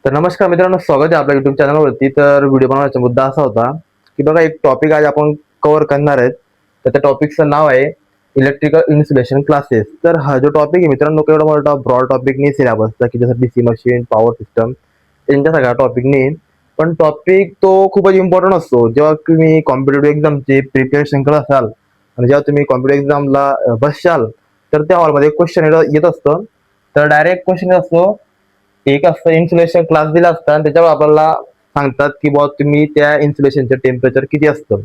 तर नमस्कार मित्रांनो, स्वागत आहे आपल्या युट्यूब चॅनलवरती. तर व्हिडिओ बनवण्याचा मुद्दा असा होता की बघा, एक टॉपिक आज आपण कव्हर करणार आहेत. तर त्या टॉपिकचं नाव आहे इलेक्ट्रिकल इन्स्टॉलेशन क्लासेस. तर हा जो टॉपिक आहे मित्रांनो, एवढा मोठा ब्रॉड टॉपिक नाही सिलेबसचा, की जसं डीसी मशीन, पॉवर सिस्टम यांच्या सगळ्या टॉपिक नाही. पण टॉपिक तो खूपच इम्पॉर्टंट असतो जेव्हा तुम्ही कॉम्पिटेटिव्ह एक्झामची प्रिपरेशन करत असाल आणि जेव्हा तुम्ही कॉम्पिटेटिव्ह एक्झामला बसशाल, तर त्या हॉलमध्ये क्वेश्चन येत असतं. तर डायरेक्ट क्वेश्चन असतो, एक असतं इन्सुलेशन क्लास दिला असता आणि त्याच्यावर आपल्याला सांगतात की बुवा तुम्ही त्या इन्सुलेशनचं टेम्परेचर किती असतं.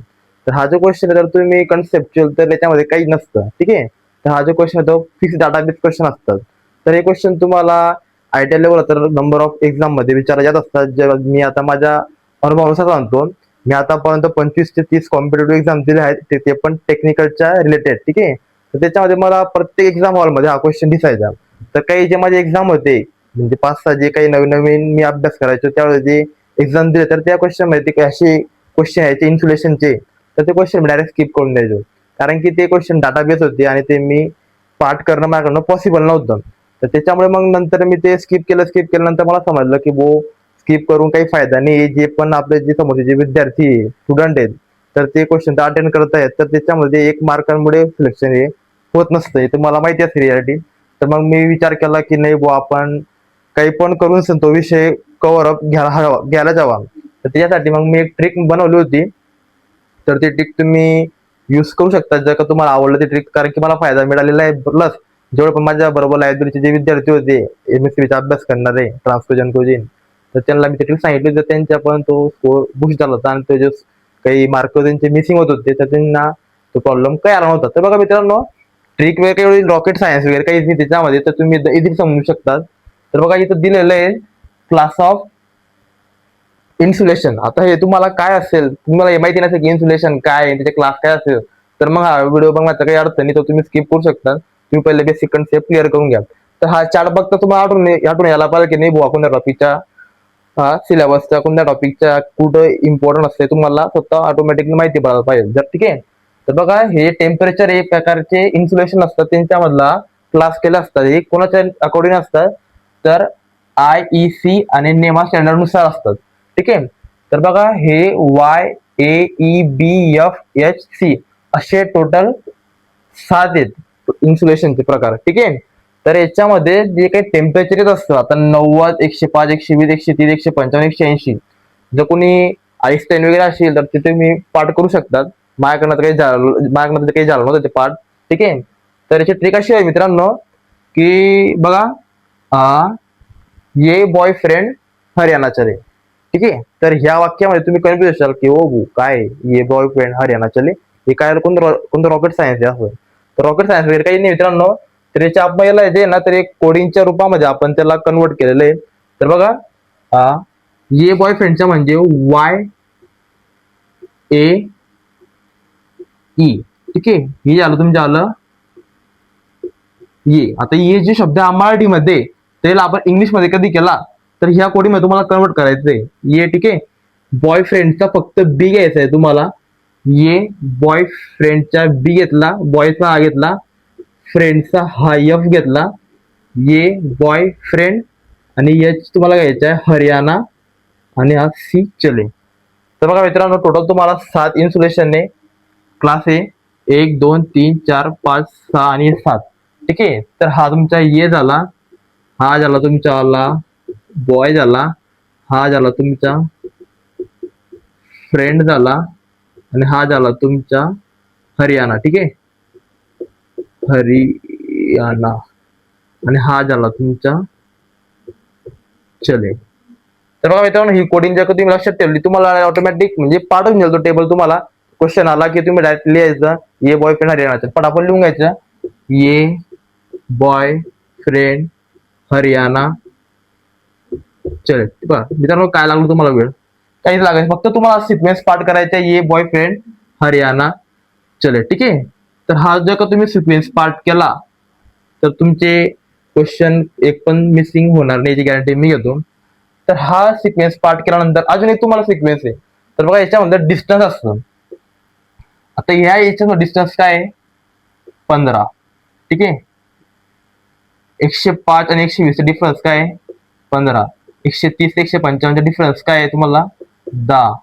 तर हा जो क्वेश्चन आहे, तर तुम्ही कन्सेप्च्युअल तर त्याच्यामध्ये काही नसतं, ठीक आहे. तर हा जो क्वेश्चन आहे तो फिक्स डाटाबेस क्वेश्चन असतात. तर हे क्वेश्चन तुम्हाला आयटीआय लेवल तर नंबर ऑफ एक्झाम मध्ये विचारले जात असतात. जेव्हा मी आता माझ्या अनुभवानुसार सांगतो, मी आतापर्यंत 25 ते 30 कॉम्पिटेटिव्ह एक्झाम दिले आहेत, ते पण टेक्निकलच्या रिलेटेड, ठीक आहे. तर त्याच्यामध्ये मला प्रत्येक एक्झाम हॉलमध्ये हा क्वेश्चन दिसायचा. तर काही जे माझे एक्झाम होते, म्हणजे 5-6 जे काही नवीन नवीन मी अभ्यास करायचो त्यावेळेस जे एक्झाम दिले, तर त्या क्वेश्चन मध्ये ते असे क्वेश्चन यायचे इन्सुलेशनचे, तर ते क्वेश्चन मी डायरेक्ट स्किप करून द्यायचो. कारण की ते क्वेश्चन डाटाबेस होते आणि ते मी पाठ करणं माझ्याकडनं पॉसिबल नव्हतं. तर त्याच्यामुळे मग नंतर मी ते स्किप केल्यानंतर मला समजलं की स्किप करून काही फायदा नाही. जे पण आपले जे समोरचे जे विद्यार्थी स्टुडंट आहेत, तर ते क्वेश्चन तर अटेंड करत आहेत, तर त्याच्यामध्ये 1 मार्कांमुळे सिलेक्शन हे होत नसतं. हे तुम्हाला माहिती असते रियालिटी. तर मग मी विचार केला की नाही बुवा, आपण काही पण करून तो विषय कव्हर अप घ्यायला जावा. तर त्याच्यासाठी मग मी एक ट्रिक बनवली होती. तर ती ट्रिक तुम्ही यूज करू शकता जर का तुम्हाला आवडलं ते ट्रिक, कारण की मला फायदा मिळालेला आहे. प्लस जेवढे पण माझ्या बरोबर लायब्ररीचे जे विद्यार्थी होते, एमएससीबीचा अभ्यास करणारे, ट्रान्सफ्युजन कोजिन, तर त्यांना मी ते ट्रिक सांगितली होती. तर त्यांच्या पण तो स्कोर बूस्ट झाला होता आणि ते जे काही मार्क त्यांचे मिसिंग होत होते, तर त्यांना तो प्रॉब्लेम काही आला नव्हता. तर बघा मित्रांनो, ट्रिक वगैरे काही रॉकेट सायन्स वगैरे काहीच नाही त्याच्यामध्ये, तर तुम्ही इझिली समजू शकता. तर बघा इथं दिलेलं आहे क्लास ऑफ इन्सुलेशन. आता हे तुम्हाला काय असेल, तुम्हाला हे माहिती नसेल की इन्सुलेशन काय आहे, त्याचे क्लास काय असेल, तर मग हा व्हिडिओ बघण्याचा काही अर्थ नाही. तो तुम्ही स्किप करू शकता. तुम्ही पहिले बेसिक कन्सेप्ट क्लिअर करून घ्या. तर हा चार्ट बघता तुम्हाला आठवून यायला पाहिजे की नाही बुवा, कोणत्या टॉपिकच्या सिलेबसच्या कोणत्या टॉपिकच्या कुठं इम्पॉर्टंट असते, तुम्हाला स्वतः ऑटोमॅटिकली माहिती पडायला पाहिजे. जर ठीक आहे, तर बघा हे टेम्परेचर एक प्रकारचे इन्सुलेशन असतात, त्यांच्यामधला क्लास केले असतात. हे कोणाच्या अकॉर्डिंग असतात, तर IEC आणि नेमा स्टँडर्ड नुसार असतात, ठीक आहे. तर बघा हे YAEBFHC असे टोटल 7 आहेत इन्सुलेशनचे प्रकार, ठीक आहे. तर याच्यामध्ये जे काही टेम्परेचर येत असतं, आता 90, 105, 120, 130, 155, 180, जर कोणी आईन्स्टाईन वगैरे असेल तर तिथे मी पाठ करू शकतात. माझ्याकडनं तर काही झालं नव्हतं ते पाठ, ठीक आहे. तर याची ट्रिक अशी आहे मित्रांनो, की बघा, ये बॉयफ्रेंड हरियाणा चले, ठीक आहे. तर ह्या वाक्यामध्ये तुम्ही कन्फ्युज असाल की ओ भाऊ काय ये बॉयफ्रेंड हरियाणा चले, हे काय कोणतं रॉकेट सायन्स आहे असं. तर रॉकेट सायन्स वगैरे काही नाही मित्रांनो. तर याच्या आपल्याला जे ना, तर एक कोडिंगच्या रूपामध्ये आपण त्याला कन्वर्ट केलेलं आहे. तर बघा, ये बॉयफ्रेंडच्या म्हणजे YAE, ठीक आहे. हे झालं तुमचं आलं ये. आता ये जे शब्द आहे मराठीमध्ये, त्याला आपण इंग्लिश मध्ये कधी केला, तर ह्या कोडीमध्ये तुम्हाला कन्वर्ट करायचंय ये, ठीक आहे. बॉयफ्रेंडचा फक्त बी घ्यायचा आहे तुम्हाला. ये बॉयफ्रेंडचा बी घेतला, बॉयचा हा घेतला, फ्रेंडचा हा एफ घेतला, ये बॉयफ्रेंड, आणि एच तुम्हाला घ्यायचा आहे हरियाणा, आणि हा सी चले. तर बघा मित्रांनो, टोटल तुम्हाला 7 इन्सुलेशन क्लास आहे. 1, 2, 3, 4, 5, 6 आणि 7, ठीक आहे. तर हा तुमचा ये झाला, हा झाला तुमचा आला बॉय झाला, हा झाला तुमचा फ्रेंड झाला, आणि हा झाला तुमचा हरियाणा, ठीक आहे. हरियाणा, आणि हा झाला तुमचा चले. तर बघा मित्रांनो, ही कोडिंग जर का तुम्ही लक्षात ठेवली, तुम्हाला ऑटोमॅटिक म्हणजे पाठवून देईल तो टेबल. तुम्हाला क्वेश्चन आला की तुम्ही डायरेक्ट लिहायचं ये बॉयफ्रेंड हरियाणाचं, पण आपण लिहून घ्यायचं ये बॉय फ्रेंड हरियाणा चले. बघा मित्रांनो, काय लागलं तुम्हाला वेळ, काहीच लागायचं, फक्त तुम्हाला सिक्वेन्स पार्ट करायचा ये बॉयफ्रेंड हरियाणा चले, ठीक आहे. तर हा जर का तुम्ही सिक्वेन्स पार्ट केला, तर तुमचे क्वेश्चन एक पण मिसिंग होणार नाही, याची गॅरंटी मी घेतो. तर हा सिक्वेन्स पार्ट केल्यानंतर अजून एक तुम्हाला सिक्वेन्स आहे. तर बघा याच्यामध्ये डिस्टन्स असतं. आता ह्या याच्यामध्ये डिस्टन्स काय आहे, 15, ठीक आहे. 105 आणि 120 डिफरन्स काय आहे, 15. 130 ते 155चा डिफरन्स काय आहे तुम्हाला 10.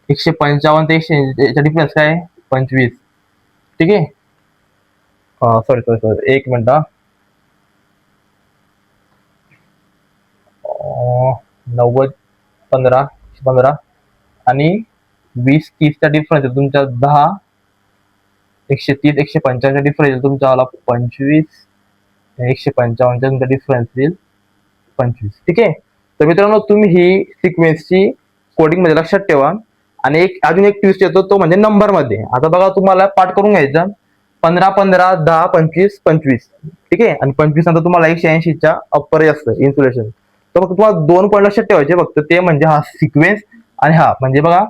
155 ते 180 चा डिफरन्स काय आहे 25. ठीक आहे. सॉरी सॉरी सॉरी, एक मिनिट. 90 15 15 आणि 20-30चा डिफरन्स आहे तुमच्या 10. 130 155चा डिफरन्स येईल तुमचा आला 25. 155चा तुमचा डिफरन्स येईल 25. ठीक आहे. तर मित्रांनो तुम्ही ही सिक्वेन्सची कोडिंग मध्ये लक्षात ठेवा. आणि अजून एक ट्विस्ट येतो तो म्हणजे नंबर मध्ये. आता बघा तुम्हाला पाठ करून घ्यायचा 15 15 10 25 25. ठीक आहे. आणि 25 नंतर तुम्हाला 180च्या अप्पर असतं इन्सुलेशन. तर फक्त तुम्हाला 2 पॉईंट लक्षात ठेवायचे फक्त, ते म्हणजे हा सिक्वेन्स आणि हा म्हणजे बघा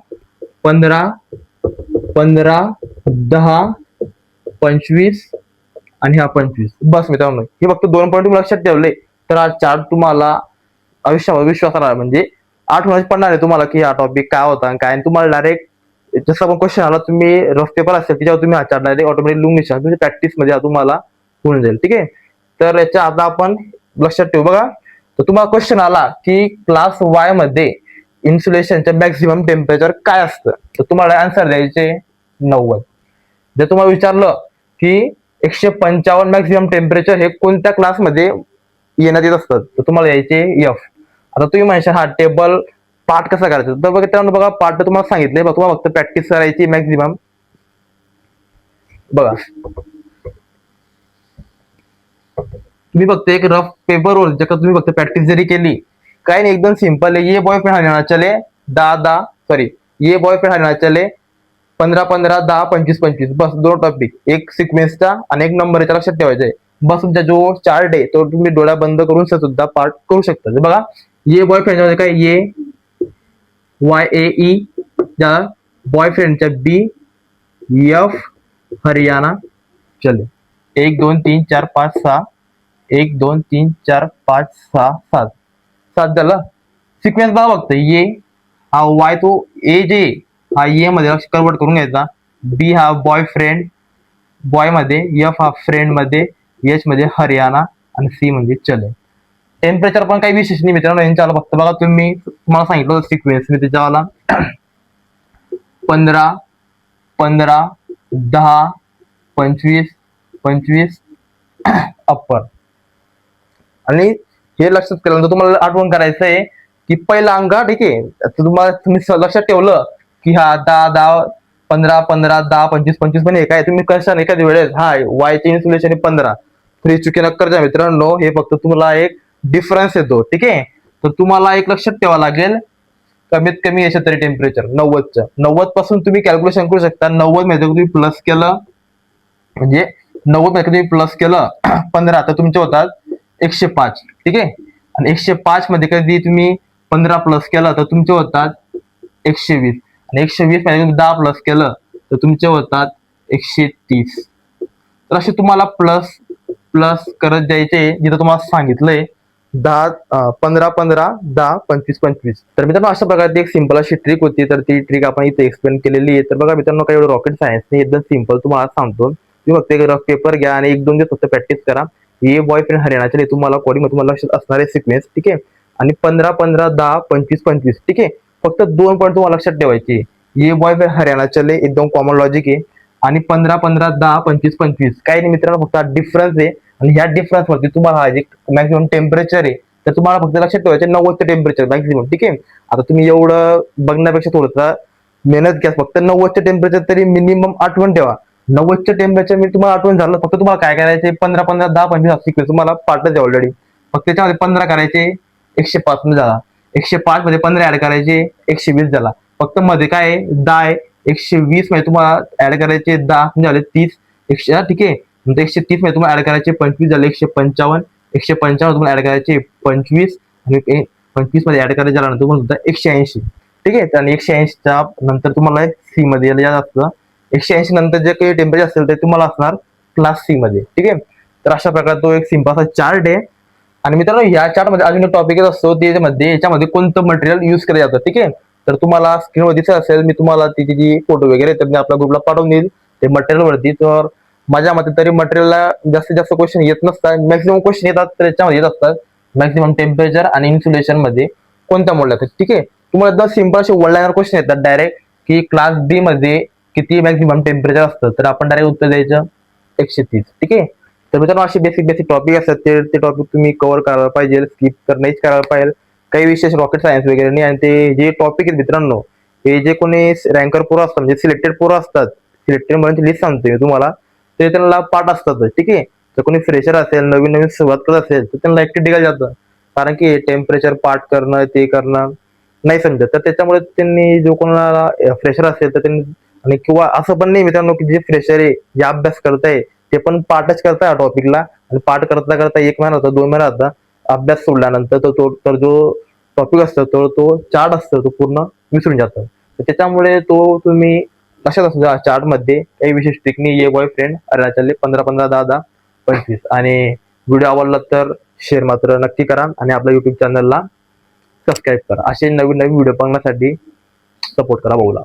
15 15 10 25 आणि हा 25. बस मित्रांनो, हे फक्त 2 पॉईंट तुम्ही लक्षात ठेवले तर हा चार्ट तुम्हाला आयुष्यामध्ये विश्वास राहणार, म्हणजे आठवणच पडणार आहे तुम्हाला की हा टॉपिक काय होता आणि काय. तुम्हाला डायरेक्ट जसं आपण क्वेश्चन आला तुम्ही रफ पेपर असेल त्याच्यावर तुम्ही हा चार्ट डायरेक्ट ऑटोमॅटिक लिहून घेशाल, म्हणजे प्रॅक्टिस मध्ये तुम्हाला होऊन जाईल. ठीक आहे. तर याच्या आता आपण लक्षात ठेवू बघा. तर तुम्हाला क्वेश्चन आला की क्लास वाय मध्ये इन्सुलेशनचं मॅक्झिमम टेम्परेचर काय असतं, तर तुम्हाला आन्सर द्यायचे 90. जर तुम्हाला विचारलं की 155 मॅक्झिमम टेम्परेचर हे कोणत्या क्लासमध्ये येण्यात येत असतात, तर तुम्हाला यायचे एफ. आता तुम्ही म्हणशाल हा टेबल पार्ट कसा करायचा, तर बघा बघा पार्ट तुम्हाला सांगितले, तुम्हाला फक्त प्रॅक्टिस करायची मॅक्झिमम. बघा तुम्ही फक्त एक रफ पेपरवर जर तुम्ही फक्त प्रॅक्टिस जरी केली काय नाही, एकदम सिंपल आहे. ये बॉयफ्रेंड हरियाणा चले 10 सॉरी ये बॉयफ्रेंड हरियाणा चले 15 15 10 25 25. बस 2 टॉपिक, एक सिक्वेन्सचा आणि एक नंबरचा लक्षात ठेवायचा आहे. बस तुमचा जो चार्ट आहे तो तुम्ही डोळा बंद करून सुद्धा पार्ट करू शकता. बघा ये बॉयफ्रेंड मध्ये काय ये YAE, ज्या बॉयफ्रेंडच्या बी एफ हरियाणा चले 1 2 3 4 5 6 1 2 3 4 5 6 7 7 झालं. सिक्वेन्स बघा फक्त ये हा वाय तो ए जे हा ए मध्ये कन्वर्ट करून घ्यायचा. बी हा बॉयफ्रेंड बॉय मध्ये, एफ हा फ्रेंड मध्ये, एच मध्ये हरियाणा आणि सी म्हणजे चले. टेम्परेचर पण काही विशेष नाही मित्रांनो यांच्यावाला, फक्त बघा तुम्हाला सांगितलं सिक्वेन्स मी त्याच्यावाला 15 15 10 25 25 अप्पर. आणि हे लक्षात केल्यानंतर तुम्हाला आठवण करायचं आहे की पहिला अंक ठीक आहे. तुम्ही लक्षात ठेवलं की हा 10 10 15 15 10 25 25 पण हे काय तुम्ही कशा एखाद्या वेळेस हा वायचे इन्सुलेशन 15 फ्री चुकी नक्कर जा मित्रांनो, हे फक्त तुम्हाला एक डिफरन्स येतो. ठीक आहे. तर तुम्हाला एक लक्षात ठेवावं लागेल कमीत कमी याच्या तरी टेम्परेचर 90चं 90 पासून तुम्ही कॅल्क्युलेशन करू शकता. 90 मध्ये तुम्ही प्लस केलं म्हणजे 90 मध्ये तुम्ही प्लस केलं 15 तर तुमचे होतात 105. ठीक आहे. आणि 105 मध्ये कधी तुम्ही 15 प्लस केलं तर तुमचे होतात 120. आणि 120 मध्ये तुम्ही 10 प्लस केलं तर तुमचे होतात 130. तर असे तुम्हाला प्लस प्लस करत जायचे जिथं तुम्हाला सांगितलंय 15 15 10 25 25. तर मित्रांनो अशा प्रकारची एक सिंपल अशी ट्रिक होती, तर ती ट्रिक आपण इथे एक्सप्लेन केलेली आहे. तर बघा मित्रांनो काही एवढं रॉकेट सायन्स नाही, एकदम सिंपल तुम्हाला सांगतो. तुम्ही फक्त एक रफ पेपर घ्या आणि 1-2 दिवस फक्त प्रॅक्टिस करा. हे बॉयफ्रेंड हरियाणाचे तुम्हाला कोडिंग तुम्हाला लक्षात असणारे सिक्वेन्स. ठीक आहे. आणि 15 15 10 25 25. ठीक आहे. फक्त 2 पॉईंट तुम्हाला लक्षात ठेवायचे. ये बॉयफ्रेंड हरियाणा चले एकदम कॉमन लॉजिक आहे. आणि 15 15 10 25 25 काही नाही मित्रांनो, फक्त डिफरन्स आहे. आणि ह्या डिफरन्स वरती तुम्हाला हा जे मॅक्सिमम टेम्परेचर आहे तर तुम्हाला फक्त लक्षात ठेवायचे 90 टेम्परेचर मॅक्सिमम. ठीक आहे. आता तुम्ही एवढं बघण्यापेक्षा थोडंसं मेहनत घ्या, फक्त 90 टेम्परेचर तरी मिनिमम आठवण ठेवा. 90 टेम्परेचर मी तुम्हाला आठवण झालं, फक्त तुम्हाला काय करायचे 15 15 10 25 सिक्वेन्स तुम्हाला पाठच आहे ऑलरेडी. फक्त त्याच्यामध्ये 15 करायचे 105 मध्ये झाला. 105 मध्ये 15 ऍड करायचे 120 झाला. फक्त मध्ये काय आहे 10 आहे. 120 मध्ये तुम्हाला ऍड करायचे 10 झाले 30. 100 ठीक आहे. नंतर 130 मध्ये तुम्हाला ऍड करायचे 25 झाले 155. 155 तुम्हाला ऍड करायचे 25 आणि 25 मध्ये ऍड करायचे झाल्यानंतर तुम्हाला 180. ठीक आहे. आणि 180च्या नंतर तुम्हाला सी मध्ये असतं 180 नंतर जे काही टेम्परेचर असेल ते तुम्हाला असणार क्लास सी मध्ये. ठीक आहे. तर अशा प्रकारे तो एक सिंपल असा चार्ट आहे. आणि मित्रांनो या चार्ट मध्ये अजून एक टॉपिक असतो त्याच्यामध्ये याच्यामध्ये कोणतं मटेरियल युज केलं जातं. ठीक आहे. तर तुम्हाला स्क्रीनवर दिसत असेल, मी तुम्हाला तिची जी फोटो वगैरे तर मी आपल्या ग्रुपला पाठवून देईल ते मटेरियल वरती. तर माझ्या मते तरी मटेरियलला जास्तीत जास्त क्वेश्चन येत नसतात, मॅक्सिमम क्वेश्चन येतात तर याच्यामध्ये येत असतात. मॅक्सिमम टेम्परेचर आणि इन्सुलेशन मध्ये कोणत्या मोड लागतात. ठीक आहे, तुम्हाला एकदम सिंपल असे वन लाईनर क्वेश्चन येतात डायरेक्ट की क्लास बी मध्ये किती मॅक्सिमम टेम्परेचर असतं, तर आपण डायरेक्ट उत्तर द्यायचं 130. ठीक आहे, तर मित्रांनो असे बेसिक बेसिक टॉपिक असतात ते टॉपिक तुम्ही कव्हर करायला पाहिजे, स्किप तर नाहीच करायला पाहिजे. काही विशेष रॉकेट सायन्स वगैरे नाही. आणि ते जे टॉपिक आहेत मित्रांनो, हे जे कोणी रँकर पोरं असतात म्हणजे सिलेक्टेड पोरं असतात, सिलेक्टेड म्हणजे लिस्ट सांगतोय मी तुम्हाला, ते त्यांना पाठ असतात. ठीक आहे, जर कोणी फ्रेशर असेल, नवीन नवीन सुरुवात करत असेल, तर त्यांना एकटे टिकायला जातं, कारण की टेम्परेचर पाठ करणं ते करणं नाही समजत. तर त्याच्यामुळे त्यांनी जो कोणाला फ्रेशर असेल तर त्यांनी, आणि किंवा असं पण नाही मित्रांनो की जे फ्रेशर आहे जे अभ्यास करताय ते पण पाठच करताय टॉपिकला, आणि पाठ करता करता 1 महिना होता 2 महिना होता अभ्यास सोडल्यानंतर तर जो टॉपिक असतो तो चार्ट असतो तो पूर्ण विसरून जातो. तर त्याच्यामुळे तो तुम्ही लक्षात असू द्या, चार्ट मध्ये काही विशेष ट्रिक नाही. ये बॉयफ्रेंड अरे चालले 15 15 10 10 25. आणि व्हिडिओ आवडला तर शेअर मात्र नक्की करा आणि आपल्या युट्यूब चॅनलला सबस्क्राईब करा. असे नवीन नवीन व्हिडिओ पाहण्यासाठी सपोर्ट करा भाऊला.